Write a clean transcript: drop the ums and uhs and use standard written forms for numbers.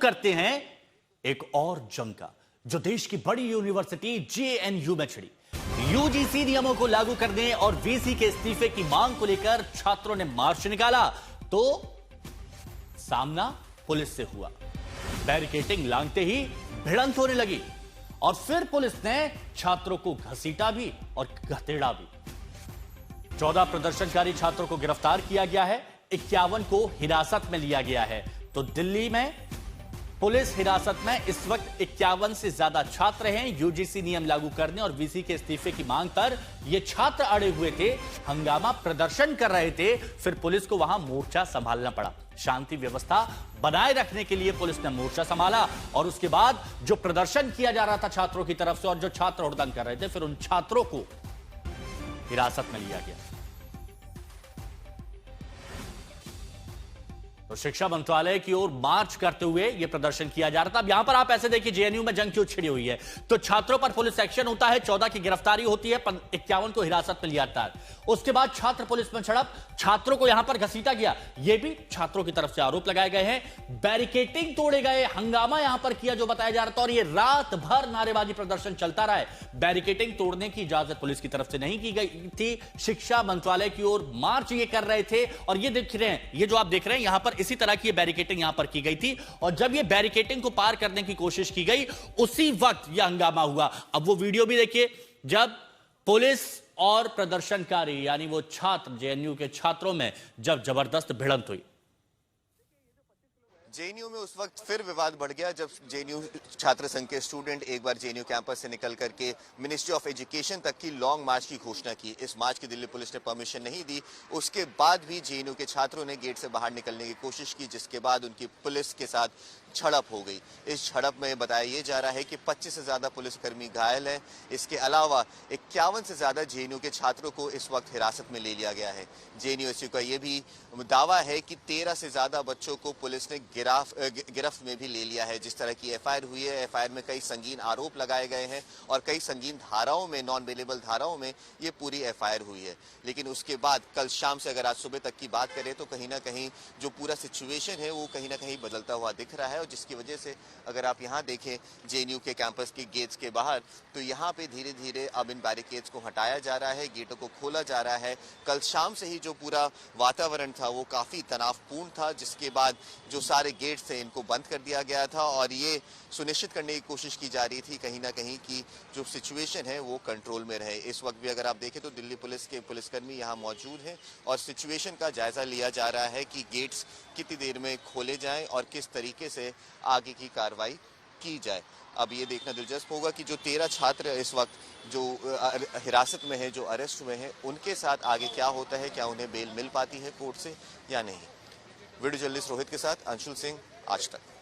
करते हैं एक और जंग का, जो देश की बड़ी यूनिवर्सिटी जेएनयू में छिड़ी। यूजीसी नियमों को लागू करने और वीसी के इस्तीफे की मांग को लेकर छात्रों ने मार्च निकाला तो सामना पुलिस से हुआ। बैरिकेडिंग लांघते ही भिड़ंत होने लगी और फिर पुलिस ने छात्रों को घसीटा भी और घसीटा भी। 14 प्रदर्शनकारी छात्रों को गिरफ्तार किया गया है, 51 को हिरासत में लिया गया है। तो दिल्ली में पुलिस हिरासत में इस वक्त 51 से ज्यादा छात्र हैं। यूजीसी नियम लागू करने और वीसी के इस्तीफे की मांग पर ये छात्र अड़े हुए थे, हंगामा प्रदर्शन कर रहे थे। फिर पुलिस को वहां मोर्चा संभालना पड़ा। शांति व्यवस्था बनाए रखने के लिए पुलिस ने मोर्चा संभाला और उसके बाद जो प्रदर्शन किया जा रहा था छात्रों की तरफ से और जो छात्र हुड़दंग कर रहे थे, फिर उन छात्रों को हिरासत में लिया गया। तो शिक्षा मंत्रालय की ओर मार्च करते हुए यह प्रदर्शन किया जा रहा था। अब यहां पर आप ऐसे देखिए जेएनयू में जंग क्यों छिड़ी हुई है। तो छात्रों पर पुलिस एक्शन होता है, 14 की गिरफ्तारी होती है, 51 को हिरासत में लिया जाता है। उसके बाद छात्र पुलिस में झड़प, छात्रों को यहां पर घसीटा गया, यह भी छात्रों की तरफ से आरोप लगाए गए हैं। बैरिकेडिंग तोड़े गए, हंगामा यहां पर किया जो बताया जा रहा था और यह रात भर नारेबाजी प्रदर्शन चलता रहा है। बैरिकेडिंग तोड़ने की इजाजत पुलिस की तरफ से नहीं की गई थी। शिक्षा मंत्रालय की ओर मार्च ये कर रहे थे और ये देख रहे हैं, ये जो आप देख रहे हैं यहां पर इसी तरह की बैरिकेडिंग यहां पर की गई थी और जब ये बैरिकेडिंग को पार करने की कोशिश की गई उसी वक्त यह हंगामा हुआ। अब वो वीडियो भी देखिए जब पुलिस और प्रदर्शनकारी यानी वो छात्र जेएनयू के छात्रों में जब जबरदस्त भिड़ंत हुई। जेएनयू में उस वक्त फिर विवाद बढ़ गया जब जेएनयू छात्र संघ के स्टूडेंट एक बार जेएनयू कैंपस से निकल करके मिनिस्ट्री ऑफ एजुकेशन तक की लॉन्ग मार्च की घोषणा की। इस मार्च की दिल्ली पुलिस ने परमिशन नहीं दी। उसके बाद भी जेएनयू के छात्रों ने गेट से बाहर निकलने की कोशिश की, जिसके बाद उनकी पुलिस के साथ झड़प हो गई। इस झड़प में बताया यह जा रहा है कि 25 से ज्यादा पुलिसकर्मी घायल हैं। इसके अलावा 51 से ज्यादा जेएनयू के छात्रों को इस वक्त हिरासत में ले लिया गया है। जेएनयू का यह भी दावा है कि 13 से ज्यादा बच्चों को पुलिस ने गिरफ्त में भी ले लिया है। जिस तरह की एफआईआर हुई है, एफआईआर में कई संगीन आरोप लगाए गए हैं और कई संगीन धाराओं में, नॉन बेलेबल धाराओं में ये पूरी एफआईआर हुई है। लेकिन उसके बाद कल शाम से अगर आज सुबह तक की बात करें तो कहीं ना कहीं जो पूरा सिचुएशन है वो कहीं ना कहीं बदलता हुआ दिख रहा है और जिसकी वजह से अगर आप यहाँ देखें जेएनयू के कैंपस के गेट्स के बाहर तो यहाँ पे धीरे धीरे अब इन बैरिकेड्स को हटाया जा रहा है, गेटों को खोला जा रहा है। कल शाम से ही जो पूरा वातावरण था वो काफी तनावपूर्ण था, जिसके बाद जो सारे गेट्स थे इनको बंद कर दिया गया था और ये सुनिश्चित करने की कोशिश की जा रही थी कहीं ना कहीं कि जो सिचुएशन है वो कंट्रोल में रहे। इस वक्त भी अगर आप देखें तो दिल्ली पुलिस के पुलिसकर्मी यहाँ मौजूद हैं और सिचुएशन का जायजा लिया जा रहा है कि गेट्स कितनी देर में खोले जाएं और किस तरीके से आगे की कार्रवाई की जाए। अब ये देखना दिलचस्प होगा कि जो 13 छात्र इस वक्त जो हिरासत में है, जो अरेस्ट हुए हैं, उनके साथ आगे क्या होता है, क्या उन्हें बेल मिल पाती है कोर्ट से या नहीं। वीडियो जर्नलिस्ट रोहित के साथ अंशुल सिंह, आज तक।